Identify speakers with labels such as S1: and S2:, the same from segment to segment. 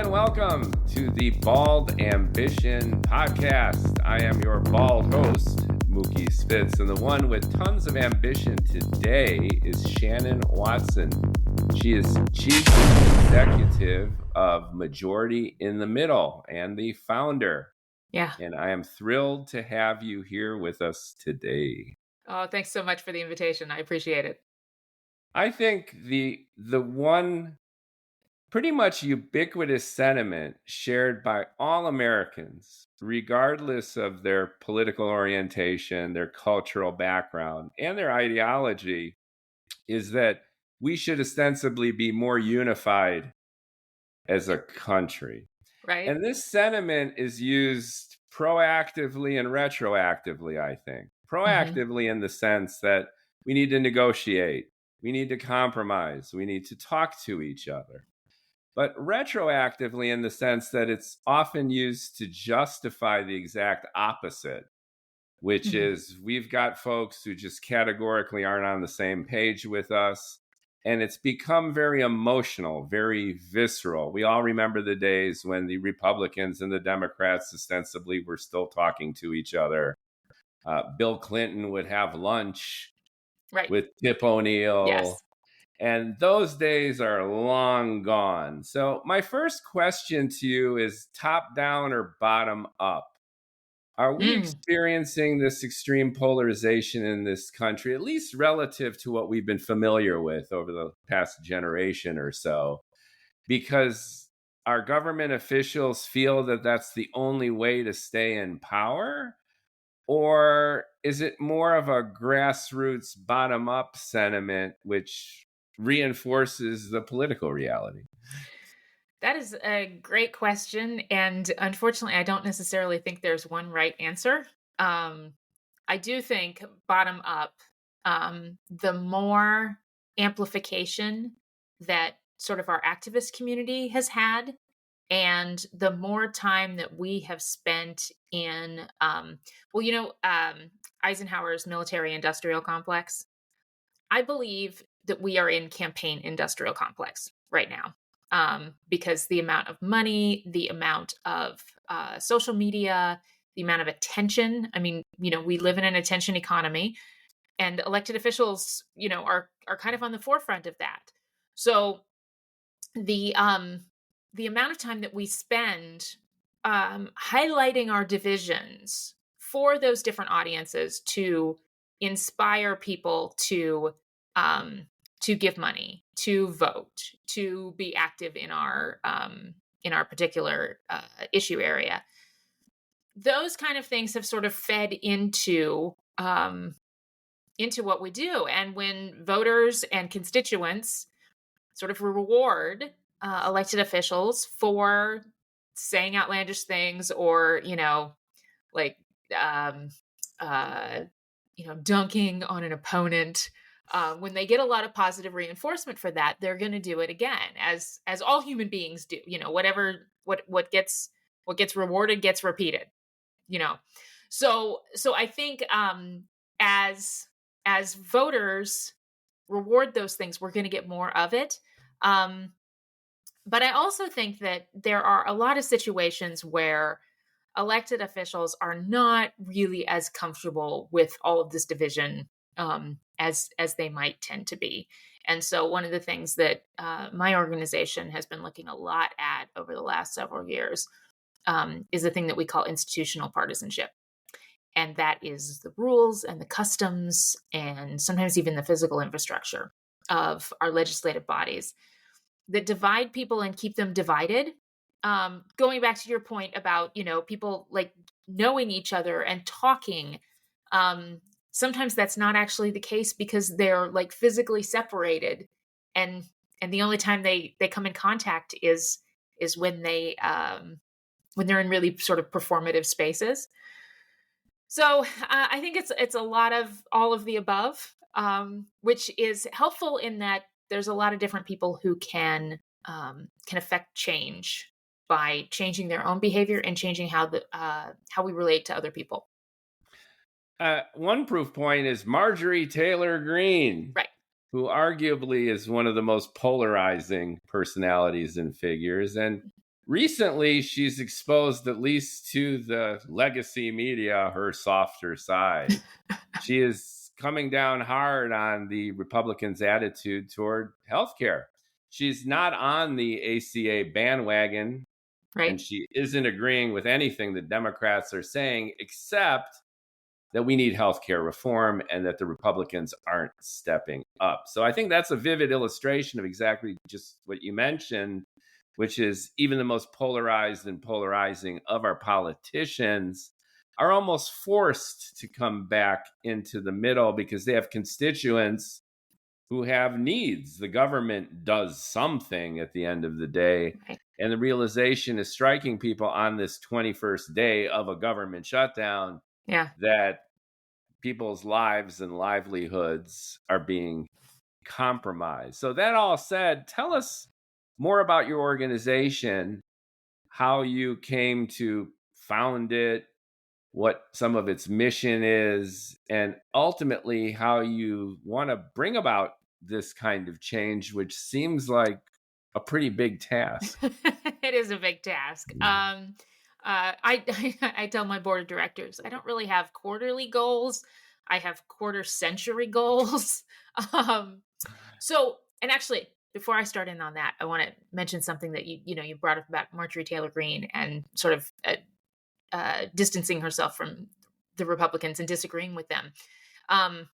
S1: and welcome to the Bald Ambition podcast. I am your bald host, Mookie Spitz, and the one with tons of ambition today is Shannon Watson. She is Chief Executive of Majority in the Middle and the founder.
S2: Yeah.
S1: And I am thrilled to have you here with us today.
S2: Oh, thanks so much for the invitation. I appreciate it.
S1: I think the one pretty much ubiquitous sentiment shared by all Americans, regardless of their political orientation, their cultural background, and their ideology, is that we should ostensibly be more unified as a country.
S2: Right.
S1: And this sentiment is used proactively and retroactively, I think. Proactively in the sense that we need to negotiate, we need to compromise, we need to talk to each other. But retroactively in the sense that it's often used to justify the exact opposite, which is we've got folks who just categorically aren't on the same page with us. And it's become very emotional, very visceral. We all remember the days when the Republicans and the Democrats ostensibly were still talking to each other. Bill Clinton would have lunch with Tip O'Neill.
S2: Yes.
S1: And those days are long gone. So my first question to you is top down or bottom up? Are we experiencing this extreme polarization in this country, at least relative to what we've been familiar with over the past generation or so, because our government officials feel that that's the only way to stay in power? Or is it more of a grassroots bottom-up sentiment which reinforces the political reality?
S2: That is a great question. And unfortunately, I don't necessarily think there's one right answer. I do think bottom up, the more amplification that sort of our activist community has had, and the more time that we have spent in, Eisenhower's military industrial complex. I believe that we are in campaign industrial complex right now. Because the amount of money, the amount of social media, the amount of attention. I mean, we live in an attention economy, and elected officials, are kind of on the forefront of that. So the amount of time that we spend highlighting our divisions for those different audiences to inspire people to give money, to vote, to be active in our particular issue area. Those kind of things have sort of fed into what we do. And when voters and constituents sort of reward elected officials for saying outlandish things, or dunking on an opponent. When they get a lot of positive reinforcement for that, they're going to do it again, as all human beings do. What gets rewarded gets repeated. So I think as voters reward those things, we're going to get more of it. But I also think that there are a lot of situations where elected officials are not really as comfortable with all of this division as they might tend to be. And so one of the things that my organization has been looking a lot at over the last several years is the thing that we call institutional partisanship. And that is the rules and the customs and sometimes even the physical infrastructure of our legislative bodies that divide people and keep them divided. Going back to your point about, people like knowing each other and talking, sometimes that's not actually the case because they're like physically separated, and the only time they come in contact is when they're in really sort of performative spaces. So I think it's a lot of all of the above, which is helpful in that there's a lot of different people who can affect change by changing their own behavior and changing how we relate to other people.
S1: One proof point is Marjorie Taylor Greene,
S2: right,
S1: who arguably is one of the most polarizing personalities and figures. And recently she's exposed, at least to the legacy media, her softer side. She is coming down hard on the Republicans' attitude toward healthcare. She's not on the ACA bandwagon, and
S2: Right?
S1: she isn't agreeing with anything the Democrats are saying, except that we need healthcare reform and that the Republicans aren't stepping up. So I think that's a vivid illustration of exactly just what you mentioned, which is even the most polarized and polarizing of our politicians are almost forced to come back into the middle because they have constituents who have needs. The government does something at the end of the day.
S2: Right.
S1: And the realization is striking people on this 21st day of a government shutdown
S2: Yeah.
S1: that people's lives and livelihoods are being compromised. So, that all said, tell us more about your organization, how you came to found it, what some of its mission is, and ultimately how you want to bring about this kind of change, which seems like a pretty big task.
S2: It is a big task. I tell my board of directors I don't really have quarterly goals. I have quarter century goals. um, and actually, before I start in on that, I want to mention something that you brought up about Marjorie Taylor Greene and sort of distancing herself from the Republicans and disagreeing with them. Um,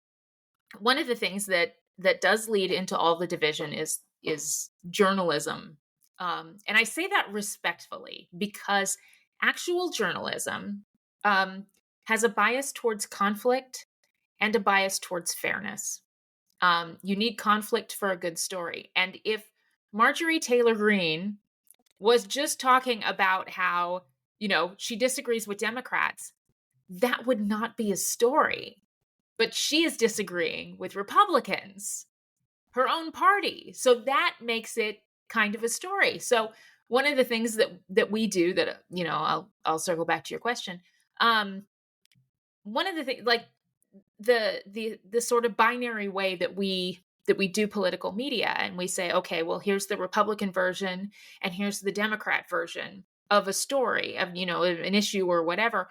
S2: One of the things that does lead into all the division is journalism, and I say that respectfully because actual journalism um, has a bias towards conflict and a bias towards fairness. You need conflict for a good story, and if Marjorie Taylor Greene was just talking about how she disagrees with Democrats, that would not be a story. But she is disagreeing with Republicans, her own party. So that makes it kind of a story. So one of the things that we do that I'll circle back to your question. One of the things, like the sort of binary way that we do political media, and we say, okay, well, here's the Republican version and here's the Democrat version of a story, of an issue or whatever.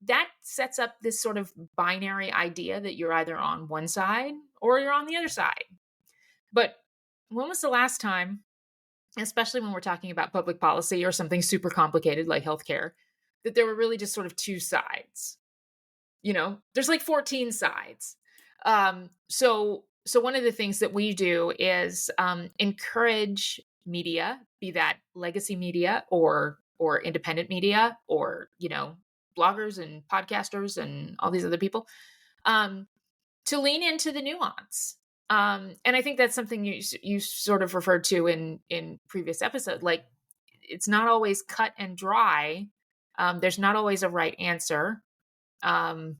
S2: That sets up this sort of binary idea that you're either on one side or you're on the other side. But when was the last time, especially when we're talking about public policy or something super complicated like healthcare, that there were really just sort of two sides? There's like 14 sides. So one of the things that we do is encourage media, be that legacy media or independent media, or bloggers and podcasters and all these other people, to lean into the nuance. And I think that's something you sort of referred to in previous episode. Like, it's not always cut and dry. There's not always a right answer. Um,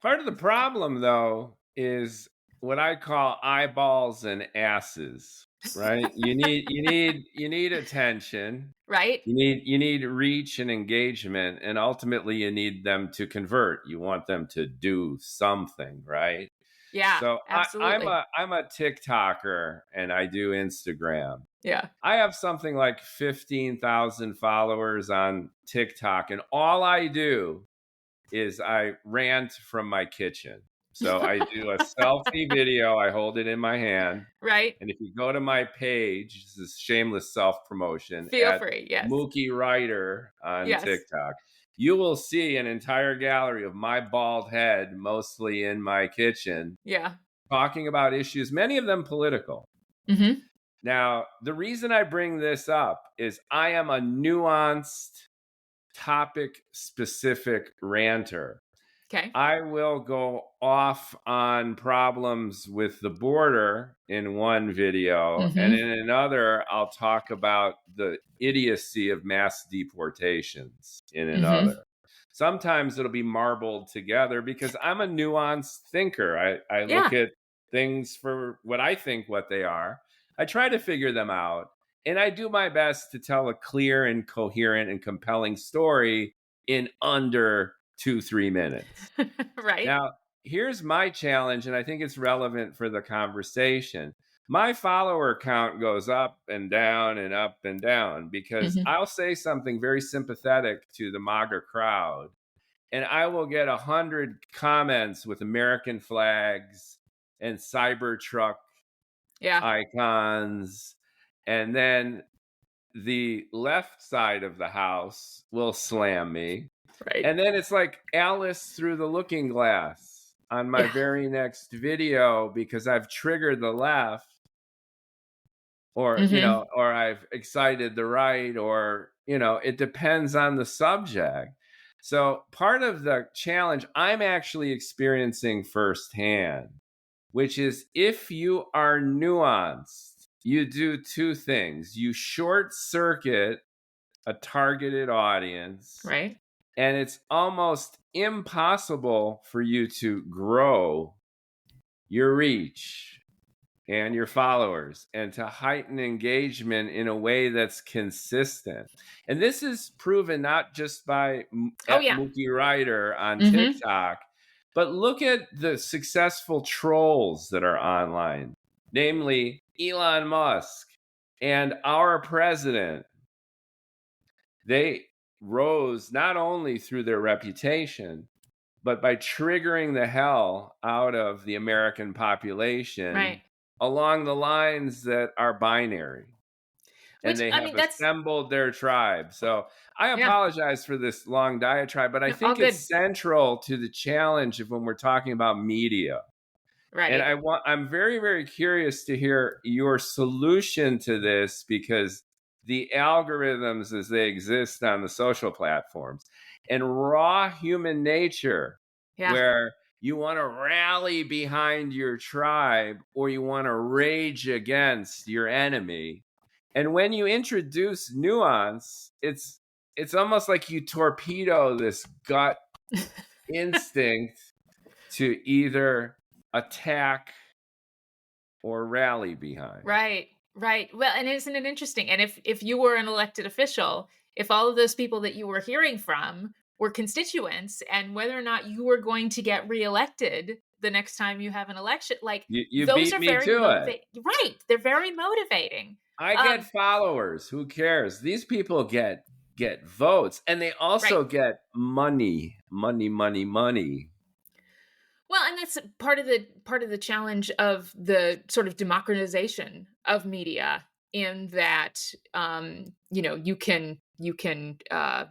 S1: Part of the problem, though, is what I call eyeballs and asses, right? You need attention.
S2: right?
S1: You need reach and engagement, and ultimately you need them to convert. You want them to do something, right?
S2: Yeah,
S1: So I'm
S2: absolutely.
S1: a TikToker and I do Instagram.
S2: Yeah.
S1: I have something like 15,000 followers on TikTok, and all I do is I rant from my kitchen. So I do a selfie video, I hold it in my hand.
S2: Right.
S1: And if you go to my page, this is shameless self promotion,
S2: Feel
S1: at
S2: free. Yes.
S1: Mookie Writer on
S2: Yes.
S1: TikTok, you will see an entire gallery of my bald head, mostly in my kitchen,
S2: Yeah.
S1: talking about issues, many of them political.
S2: Mm-hmm.
S1: Now, the reason I bring this up is I am a nuanced, topic specific ranter.
S2: Okay.
S1: I will go off on problems with the border in one video, and
S2: Mm-hmm.
S1: in another, I'll talk about the idiocy of mass deportations in
S2: Mm-hmm.
S1: another. Sometimes it'll be marbled together because I'm a nuanced thinker. I look
S2: Yeah.
S1: at things for what I think what they are. I try to figure them out, and I do my best to tell a clear and coherent and compelling story in under 2-3 minutes.
S2: Right.
S1: Now, here's my challenge, and I think it's relevant for the conversation. my follower count goes up and down and up and down because
S2: Hmm.
S1: I'll say something very sympathetic to the MAGA crowd, and I will get 100 comments with American flags and Cybertruck
S2: Yeah.
S1: icons, and then the left side of the house will slam me.
S2: Right.
S1: And then it's like Alice through the looking glass on my
S2: Yeah.
S1: very next video because I've triggered the left, or
S2: Hmm.
S1: or I've excited the right, or it depends on the subject. So part of the challenge I'm actually experiencing firsthand, which is if you are nuanced, you do two things. You short circuit a targeted audience,
S2: Right.
S1: and it's almost impossible for you to grow your reach and your followers and to heighten engagement in a way that's consistent. And this is proven not just by
S2: Oh,
S1: at
S2: yeah.
S1: Mookie Ryder on
S2: Hmm.
S1: TikTok, but look at the successful trolls that are online, namely Elon Musk and our president. They rose not only through their reputation, but by triggering the hell out of the American
S2: Right.
S1: population along the lines that are binary. And
S2: Which,
S1: they
S2: I
S1: have
S2: mean, that's,
S1: assembled their tribe. So I
S2: yeah.
S1: apologize for this long diatribe, but I
S2: No, all
S1: think
S2: good.
S1: it's central to the challenge of when we're talking about media. And
S2: Right.
S1: I'm very, very curious to hear your solution to this, because the algorithms as they exist on the social platforms and raw human nature,
S2: Yeah.
S1: where you want to rally behind your tribe or you want to rage against your enemy. And when you introduce nuance, it's almost like you torpedo this gut instinct to either attack or rally behind.
S2: Right, right. Well, and isn't it interesting? And if you were an elected official, if all of those people that you were hearing from were constituents, and whether or not you were going to get reelected the next time you have an election, like
S1: You
S2: those
S1: beat
S2: are
S1: me
S2: very
S1: to it.
S2: motivate. Right, they're very motivating.
S1: I get
S2: Um,
S1: followers. Who cares? These people get votes, and they
S2: right.
S1: also get money, money, money, money.
S2: Well, and that's part of the challenge of the sort of democratization of media, in that you can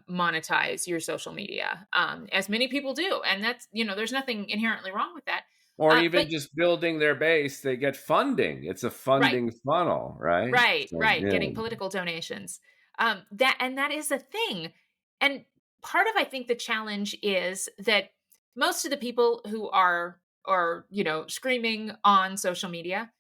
S2: monetize your social media, as many people do, and that's there's nothing inherently wrong with that.
S1: Or
S2: But
S1: even just building their base, they get funding. It's a
S2: right,
S1: funding funnel, right?
S2: right,
S1: So,
S2: right,
S1: yeah.
S2: getting political donations, that is a thing. And part of, I think, the challenge is that most of the people who are screaming on social media,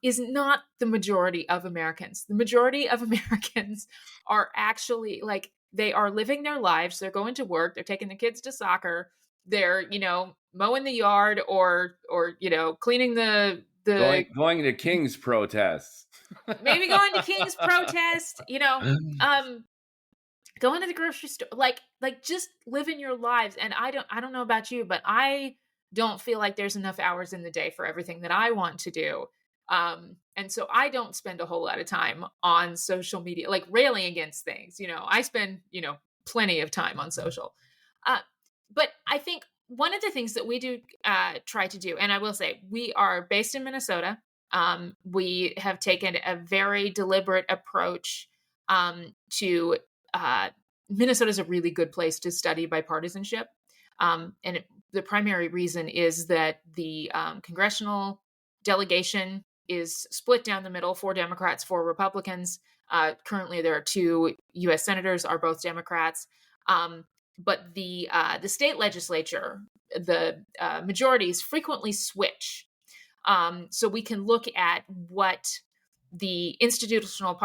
S2: is not the majority of Americans. The majority of Americans are actually, like, they are living their lives. They're going to work. They're taking the kids to soccer. They're mowing the yard, or cleaning the
S1: Going to King's protests.
S2: maybe going to King's protest, um, going to the grocery store, like just living your lives. And I don't know about you, but I don't feel like there's enough hours in the day for everything that I want to do. And so I don't spend a whole lot of time on social media, like railing against things. I spend, plenty of time on social. Uh, but I think one of the things that we do try to do, and I will say, we are based in Minnesota. We have taken a very deliberate approach to Minnesota is a really good place to study bipartisanship. The primary reason is that the congressional delegation is split down the middle, 4 Democrats, 4 Republicans. Currently, there are 2 U.S. senators, are both Democrats. But the state legislature, the majorities frequently switch. So we can look at what the institutional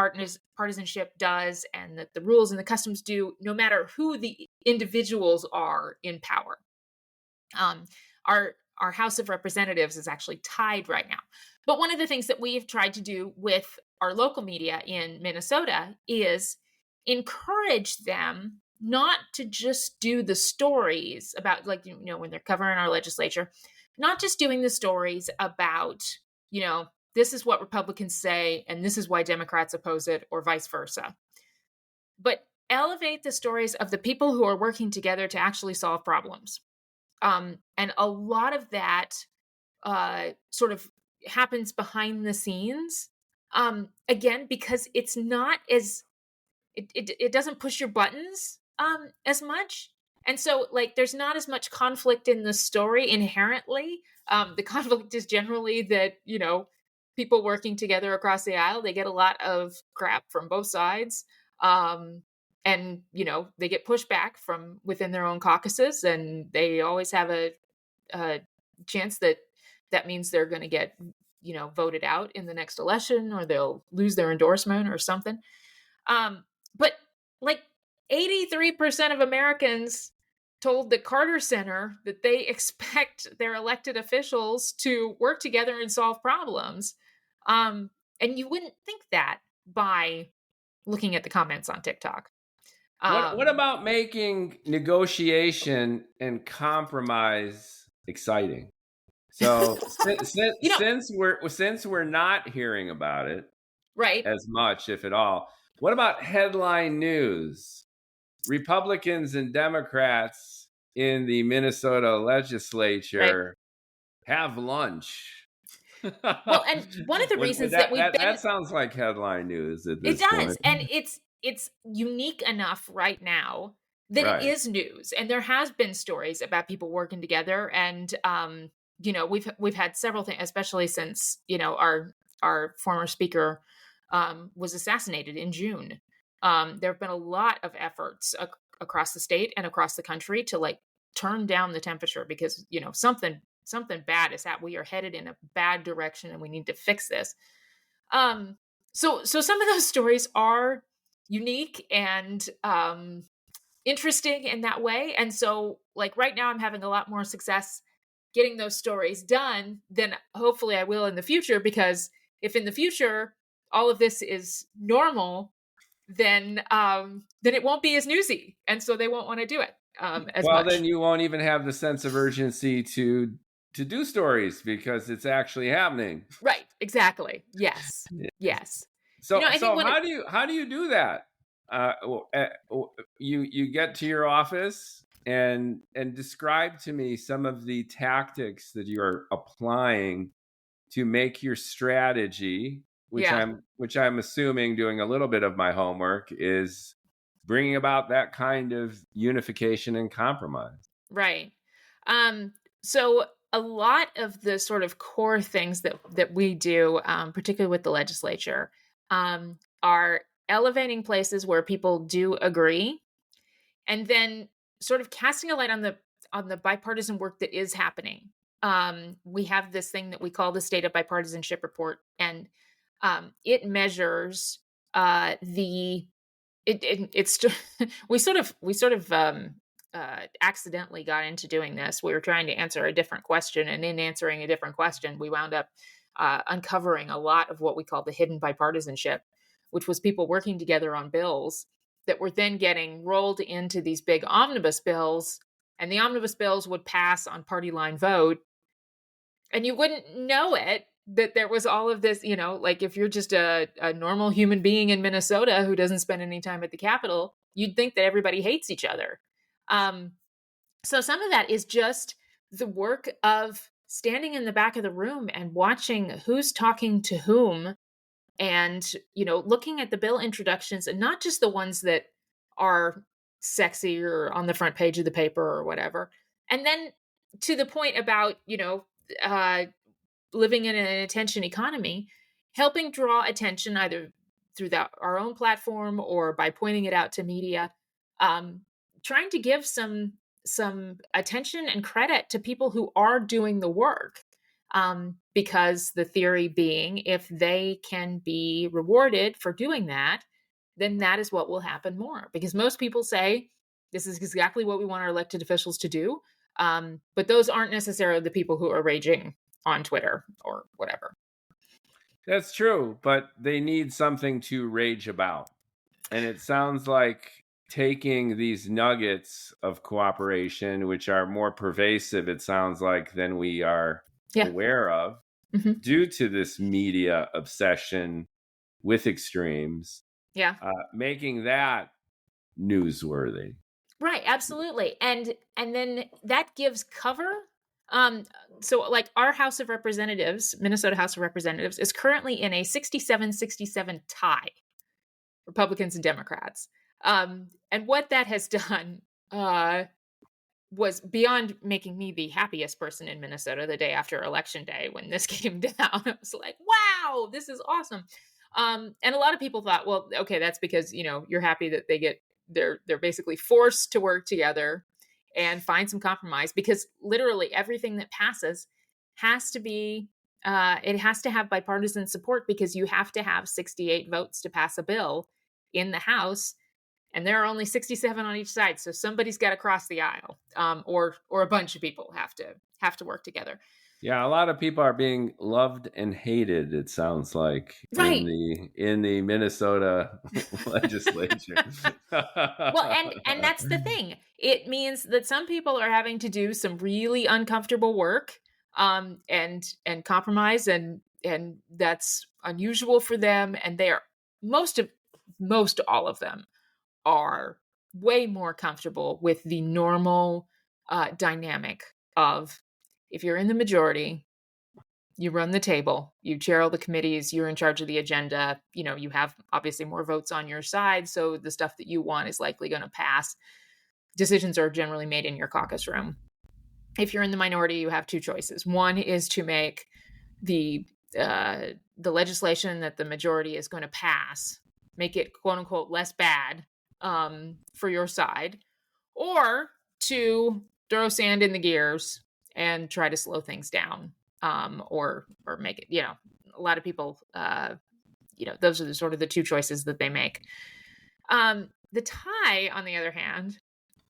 S2: partisanship does, and that the rules and the customs do, no matter who the individuals are in power. Um, our House of Representatives is actually tied right now. But one of the things that we've tried to do with our local media in Minnesota is encourage them not to just do the stories about, like, when they're covering our legislature, not just doing the stories about, this is what Republicans say, and this is why Democrats oppose it, or vice versa. But elevate the stories of the people who are working together to actually solve problems. And a lot of that sort of happens behind the scenes. Again, because it's not as it doesn't push your buttons as much. And so like there's not as much conflict in the story inherently. The conflict is generally that, people working together across the aisle, they get a lot of crap from both sides. And they get pushback from within their own caucuses, and they always have a chance that means they're going to get voted out in the next election, or they'll lose their endorsement or something. But like 83% of Americans told the Carter Center that they expect their elected officials to work together and solve problems. And you wouldn't think that by looking at the comments on TikTok.
S1: What about making negotiation and compromise exciting? So since we're not hearing about it
S2: right.
S1: as much, if at all, what about headline news? Republicans and Democrats in the Minnesota legislature have lunch.
S2: Well, and one of the reasons that we've been
S1: that sounds like headline news at
S2: it
S1: this
S2: does,
S1: point.
S2: and it's unique enough right now that it is news, and there has been stories about people working together, and we've had several things, especially since our former speaker was assassinated in June. There have been a lot of efforts across the state and across the country to like turn down the temperature, because something bad is that we are headed in a bad direction and we need to fix this. So some of those stories are unique and interesting in that way. And so like right now I'm having a lot more success getting those stories done than hopefully I will in the future, because if in the future all of this is normal, then it won't be as newsy, and so they won't want to do it as
S1: well,
S2: much.
S1: then you won't even have the sense of urgency to do stories because it's actually happening.
S2: Right. Exactly. Yes. Yes.
S1: So how do you do that? You get to your office and describe to me some of the tactics that you're applying to make your strategy, which I'm assuming, doing a little bit of my homework, is bringing about that kind of unification and compromise.
S2: Right. So a lot of the sort of core things that we do, particularly with the legislature, are elevating places where people do agree, and then sort of casting a light on the bipartisan work that is happening. We have this thing that we call the State of Bipartisanship Report, and it measures it's we sort of accidentally got into doing this. We were trying to answer a different question, and in answering a different question, we wound up uncovering a lot of what we call the hidden bipartisanship, which was people working together on bills that were then getting rolled into these big omnibus bills, and the omnibus bills would pass on party line vote, and you wouldn't know it, that there was all of this, like if you're just a normal human being in Minnesota who doesn't spend any time at the Capitol, you'd think that everybody hates each other. So some of that is just the work of standing in the back of the room and watching who's talking to whom, and, looking at the bill introductions, and not just the ones that are sexy or on the front page of the paper or whatever. And then to the point about, living in an attention economy, helping draw attention either through our own platform or by pointing it out to media, trying to give some attention and credit to people who are doing the work. Because the theory being, if they can be rewarded for doing that, then that is what will happen more. Because most people say, this is exactly what we want our elected officials to do. But those aren't necessarily the people who are raging on Twitter or whatever.
S1: That's true, but they need something to rage about. And it sounds like taking these nuggets of cooperation, which are more pervasive, it sounds like, than we are aware of,
S2: Mhm.
S1: due to this media obsession with extremes,
S2: Yeah.
S1: making that newsworthy.
S2: Right, absolutely. And then that gives cover. Um so like our House of Representatives, Minnesota House of Representatives is currently in a 67-67 tie, Republicans and Democrats. And what that has done was beyond making me the happiest person in Minnesota the day after election day when this came down. I was like, wow, this is awesome. And a lot of people thought, well, okay, that's because, you're happy that they're basically forced to work together and find some compromise, because literally everything that passes has to be it has to have bipartisan support, because you have to have 68 votes to pass a bill in the House, and there are only 67 on each side, so somebody's got to cross the aisle, or a bunch of people have to work together.
S1: Yeah, a lot of people are being loved and hated, it sounds like, in
S2: Right.
S1: the Minnesota legislature.
S2: Well, and that's the thing. It means that some people are having to do some really uncomfortable work, and compromise, and that's unusual for them, and they are most all of them are way more comfortable with the normal dynamic of, if you're in the majority, you run the table, you chair all the committees, you're in charge of the agenda, you have obviously more votes on your side, so the stuff that you want is likely going to pass. Decisions are generally made in your caucus room. If you're in the minority, you have two choices. One is to make the the legislation that the majority is going to pass, make it quote unquote less bad, for your side, or to throw sand in the gears and try to slow things down, or make it. A lot of people, those are the sort of the two choices that they make. The tie, on the other hand,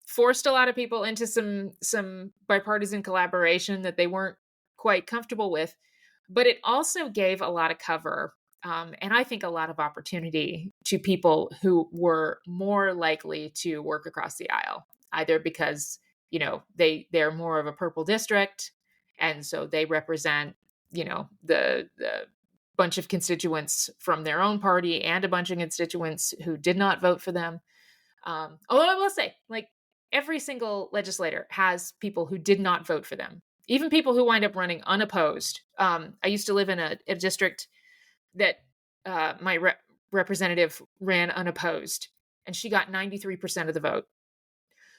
S2: forced a lot of people into some bipartisan collaboration that they weren't quite comfortable with, but it also gave a lot of cover, and I think a lot of opportunity to people who were more likely to work across the aisle, either because they're more of a purple district, and so they represent the bunch of constituents from their own party and a bunch of constituents who did not vote for them. Although I will say, like, every single legislator has people who did not vote for them, even people who wind up running unopposed. I used to live in a district that my representative ran unopposed, and she got 93% of the vote.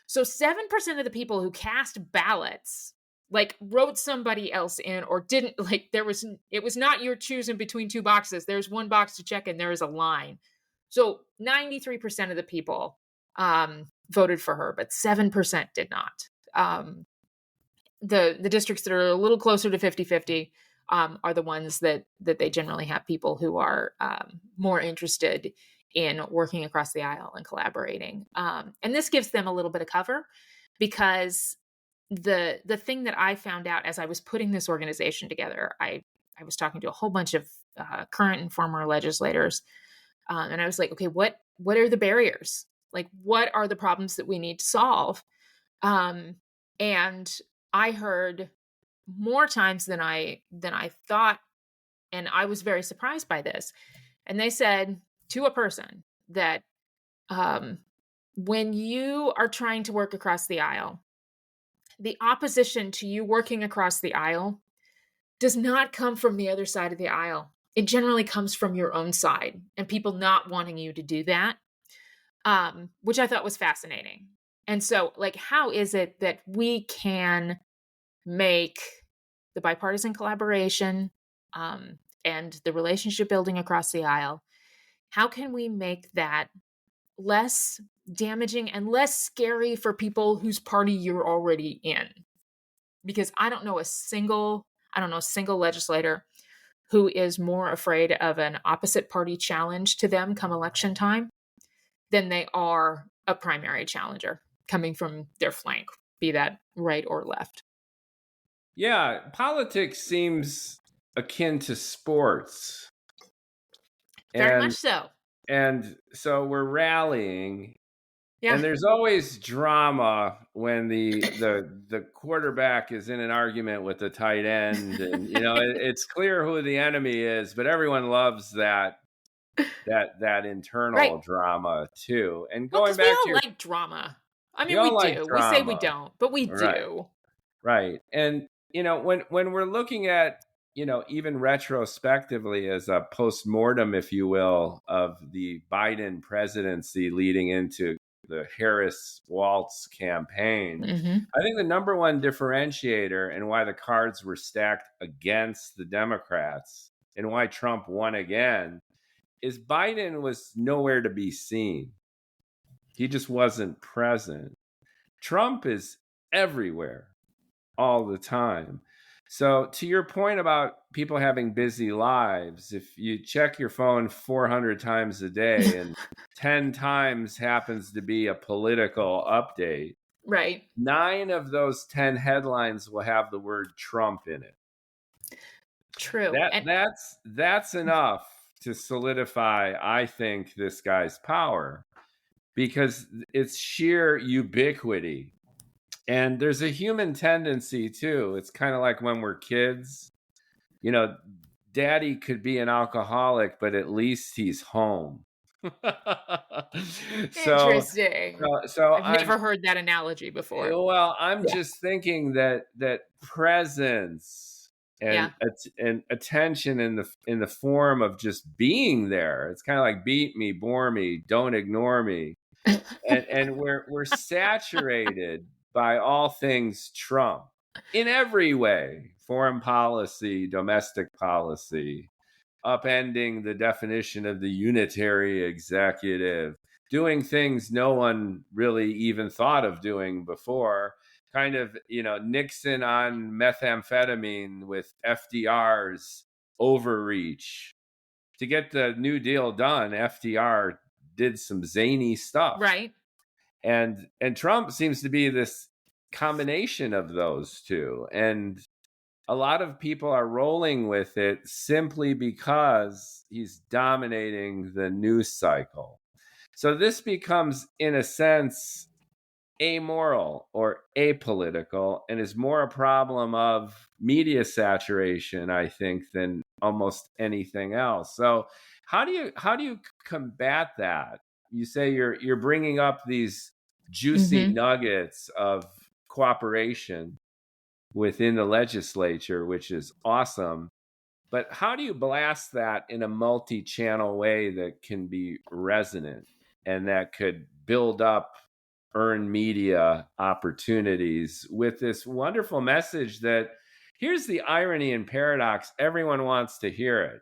S2: So 7% of the people who cast ballots, like, wrote somebody else in, or didn't, like, it was not you're choosing between two boxes. There's one box to check and there is a line. So 93% of the people voted for her, but 7% did not. The districts that are a little closer to 50-50 are the ones that they generally have people who are more interested in working across the aisle and collaborating. And this gives them a little bit of cover, because the thing that I found out as I was putting this organization together, I was talking to a whole bunch of current and former legislators, and I was like, okay, what are the barriers? Like, what are the problems that we need to solve? And I heard more times than I thought, and I was very surprised by this. And they said to a person that, when you are trying to work across the aisle, the opposition to you working across the aisle does not come from the other side of the aisle. It generally comes from your own side and people not wanting you to do that, which I thought was fascinating. And so, like, how is it that we can make the bipartisan collaboration, and the relationship building across the aisle, how can we make that less damaging and less scary for people whose party you're already in? Because I don't know a single legislator who is more afraid of an opposite party challenge to them come election time than they are a primary challenger coming from their flank, be that right or left.
S1: Yeah, politics seems akin to sports.
S2: Very much
S1: And
S2: so.
S1: and so we're rallying
S2: Yeah.
S1: And there's always drama when the quarterback is in an argument with the tight end, and it's clear who the enemy is, but everyone loves that
S2: Right.
S1: internal drama too. And
S2: Well,
S1: going
S2: because we
S1: back to
S2: all
S1: your,
S2: like drama. I
S1: we
S2: mean, we
S1: all like
S2: do. We say we
S1: drama,
S2: don't, but we
S1: right?
S2: do.
S1: Right. And when we're looking at, even retrospectively as a postmortem, if you will, of the Biden presidency leading into the Harris Waltz campaign,
S2: Hmm.
S1: I think the number one differentiator and why the cards were stacked against the Democrats and why Trump won again is Biden was nowhere to be seen. He just wasn't present. Trump is everywhere all the time. So, to your point about people having busy lives, if you check your phone 400 times a day and 10 times happens to be a political update,
S2: Right.
S1: 9 of those 10 headlines will have the word Trump in it.
S2: True.
S1: That
S2: And
S1: that's enough to solidify, I think, this guy's power because it's sheer ubiquity. And there's a human tendency too. It's kind of like when we're kids, you know, daddy could be an alcoholic, but at least he's home. so,
S2: interesting.
S1: so
S2: I've never heard that analogy before.
S1: I'm
S2: Yeah.
S1: just thinking that presence
S2: Yeah.
S1: and attention in the form of just being there. It's kind of like beat me, bore me, don't ignore me, and we're saturated by all things Trump in every way, foreign policy, domestic policy, upending the definition of the unitary executive, doing things no one really even thought of doing before. Kind of, Nixon on methamphetamine with FDR's overreach. To get the New Deal done, FDR did some zany stuff.
S2: Right.
S1: And Trump seems to be this combination of those two. And a lot of people are rolling with it simply because he's dominating the news cycle. So this becomes, in a sense, amoral or apolitical and is more a problem of media saturation, I think, than almost anything else. So how do you combat that? You say you're bringing up these juicy
S2: Hmm.
S1: nuggets of cooperation within the legislature, which is awesome. But how do you blast that in a multi-channel way that can be resonant and that could build up earned media opportunities with this wonderful message that here's the irony and paradox, everyone wants to hear it.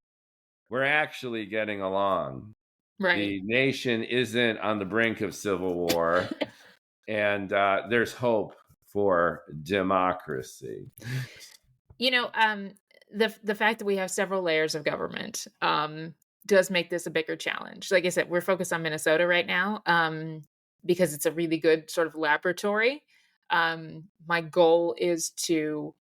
S1: We're actually getting along.
S2: Right.
S1: The nation isn't on the brink of civil war, and there's hope for democracy.
S2: You know, the fact that we have several layers of government does make this a bigger challenge. Like I said, we're focused on Minnesota right now because it's a really good sort of laboratory. My goal is to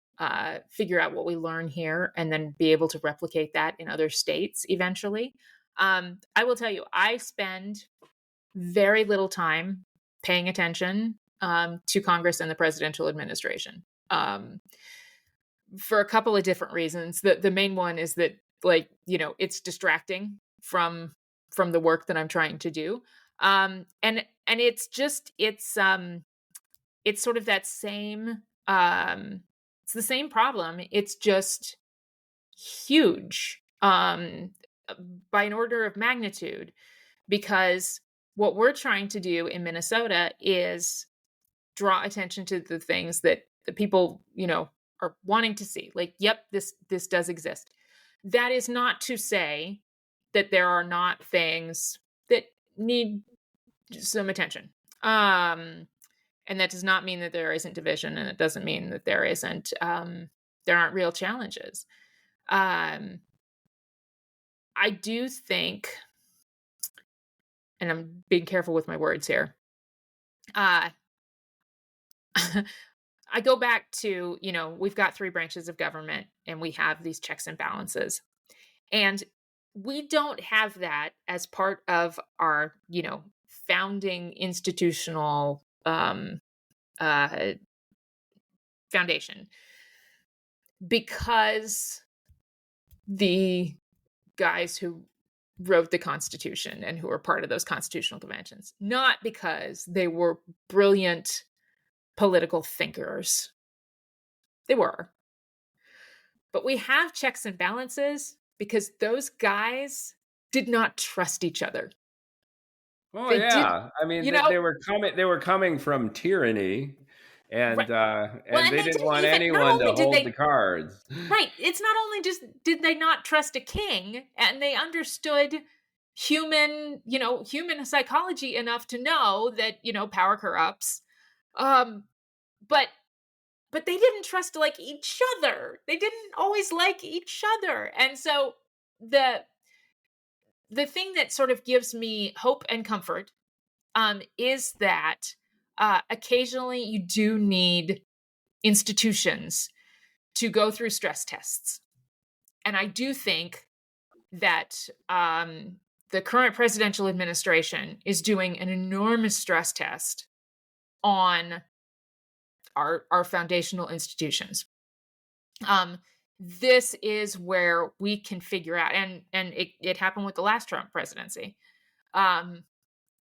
S2: figure out what we learn here and then be able to replicate that in other states eventually. I will tell you, I spend very little time paying attention to Congress and the presidential administration. For a couple of different reasons. The main one is that, like, it's distracting from the work that I'm trying to do. And it's sort of that same it's the same problem. It's just huge by an order of magnitude because what we're trying to do in Minnesota is draw attention to the things that the people, are wanting to see. Like, yep, this does exist. That is not to say that there are not things that need some attention. And that does not mean that there isn't division, and it doesn't mean that there aren't real challenges. Um, I do think, and I'm being careful with my words here. Uh, I go back to, we've got three branches of government and we have these checks and balances. And we don't have that as part of our, founding institutional uh, foundation, because the guys who wrote the Constitution and who were part of those constitutional conventions, not because they were brilliant political thinkers. They were. But we have checks and balances because those guys did not trust each other.
S1: Oh
S2: They did,
S1: yeah, I mean
S2: you know,
S1: they were coming from tyranny,
S2: right. Well,
S1: and
S2: and
S1: they
S2: they
S1: didn't
S2: didn't
S1: want
S2: even, not
S1: anyone to
S2: only did
S1: hold the
S2: they,
S1: cards.
S2: right, it's not only just did they not trust a king, and they understood human psychology enough to know that, power corrupts. Um, but they didn't trust like each other. They didn't always like each other. And so the thing that sort of gives me hope and comfort is that occasionally you do need institutions to go through stress tests. And I do think that the current presidential administration is doing an enormous stress test on our foundational institutions. This is where we can figure out, and it happened with the last Trump presidency.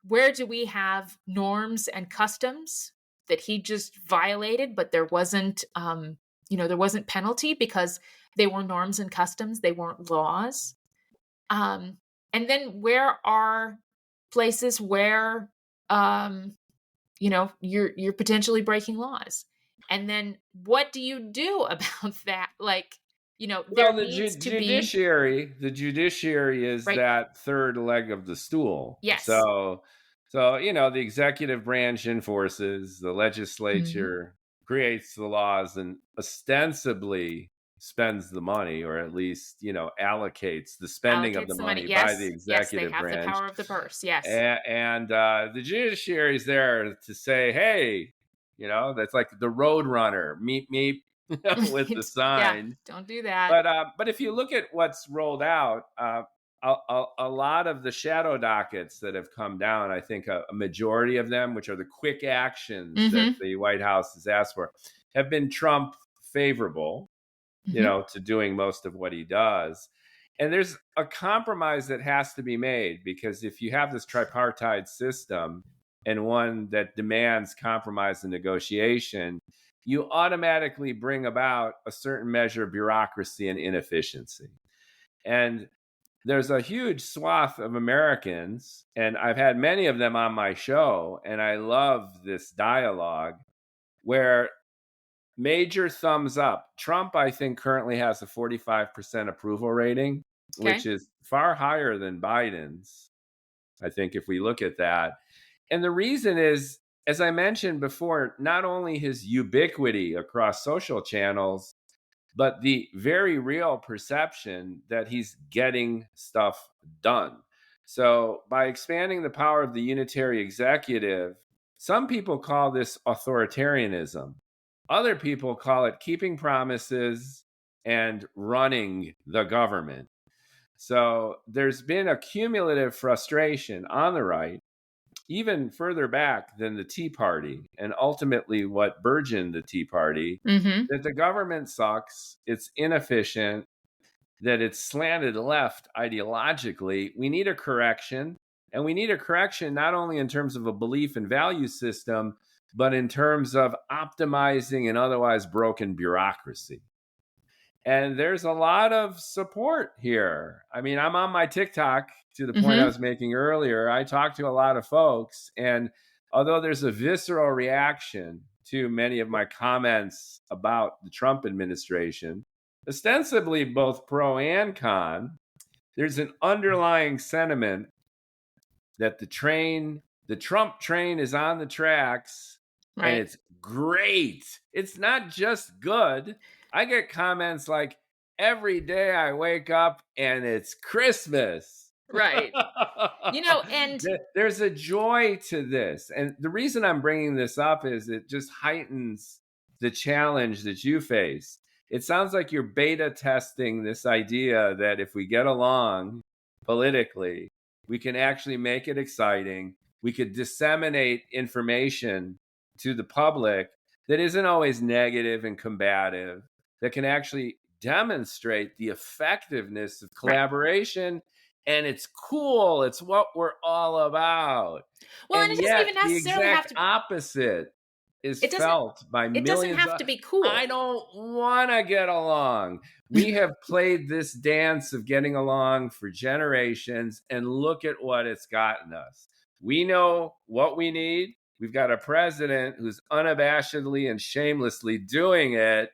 S2: Where do we have norms and customs that he just violated, but there wasn't, there wasn't penalty because they were norms and customs, they weren't laws. And then where are places where, you're potentially breaking laws? And then what do you do about that? Like, there
S1: Well,
S2: needs to be,
S1: the judiciary is
S2: right?
S1: that third leg of the stool.
S2: Yes.
S1: So the executive branch enforces, the
S2: Hmm.
S1: legislature creates the laws and ostensibly spends the money, or at least allocates the spending of the
S2: Allocates the money.
S1: money by the
S2: Yes. Yes. They
S1: executive
S2: have the
S1: branch.
S2: power of the purse. Yes.
S1: And the judiciary is there to say, hey, that's like the road runner, meet me with the
S2: Yeah.
S1: sign.
S2: Don't do that.
S1: But if you look at what's rolled out, a lot of the shadow dockets that have come down, I think a majority of them, which are the quick actions that
S2: Hmm.
S1: the White House has asked for, have been Trump favorable,
S2: Hmm.
S1: to doing most of what he does. And there's a compromise that has to be made, because if you have this tripartite system and one that demands compromise and negotiation, you automatically bring about a certain measure of bureaucracy and inefficiency. And there's a huge swath of Americans, and I've had many of them on my show, and I love this dialogue where major thumbs up. Trump, I think, currently has a 45% approval rating, which
S2: Okay.
S1: is far higher than Biden's, I think, if we look at that. And the reason is, as I mentioned before, not only his ubiquity across social channels, but the very real perception that he's getting stuff done. So, by expanding the power of the unitary executive, some people call this authoritarianism. Other people call it keeping promises and running the government. So, there's been a cumulative frustration on the right, even further back than the Tea Party, and ultimately what burgeoned the Tea Party,
S2: Hmm.
S1: that the government sucks, it's inefficient, that it's slanted left ideologically. We need a correction. And we need a correction not only in terms of a belief and value system, but in terms of optimizing an otherwise broken bureaucracy. And there's a lot of support here. I mean, I'm on my TikTok, to the point I
S2: Hmm.
S1: was making earlier. I talk to a lot of folks, and although there's a visceral reaction to many of my comments about the Trump administration, ostensibly both pro and con, there's an underlying sentiment that the Trump train is on the tracks, and
S2: Right.
S1: it's great. It's not just good. I get comments like, every day I wake up and it's Christmas.
S2: Right. And
S1: There's a joy to this. And the reason I'm bringing this up is it just heightens the challenge that you face. It sounds like you're beta testing this idea that if we get along politically, we can actually make it exciting. we could disseminate information to the public that isn't always negative and combative, that can actually demonstrate the effectiveness of
S2: Right.
S1: collaboration. And it's cool. It's what we're all about.
S2: Well, and
S1: And
S2: it doesn't
S1: yet,
S2: even
S1: the
S2: necessarily have
S1: exact
S2: to.
S1: opposite is
S2: It doesn't.
S1: felt by
S2: It doesn't
S1: millions
S2: have
S1: of.
S2: to be cool.
S1: I don't want to get along. We have played this dance of getting along for generations, and look at what it's gotten us. We know what we need. We've got a president who's unabashedly and shamelessly doing it,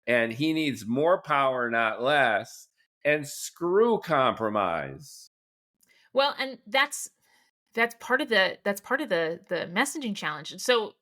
S1: and he needs more power, not less. And screw compromise.
S2: Well, and that's part of the messaging challenge. And so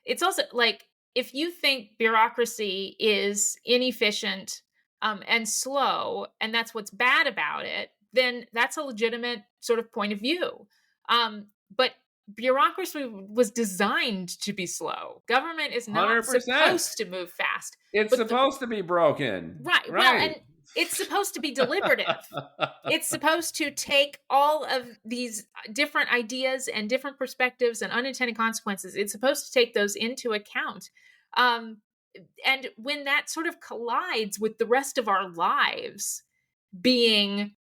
S2: it's also like, if you think bureaucracy is inefficient and slow, and that's what's bad about it, then that's a legitimate sort of point of view. But bureaucracy was designed to be slow. Government is not
S1: 100%.
S2: supposed to move fast.
S1: It's supposed to be broken.
S2: Right. Well, and it's supposed to be deliberative. It's supposed to take all of these different ideas and different perspectives and unintended consequences. It's supposed to take those into account. And when that sort of collides with the rest of our lives being,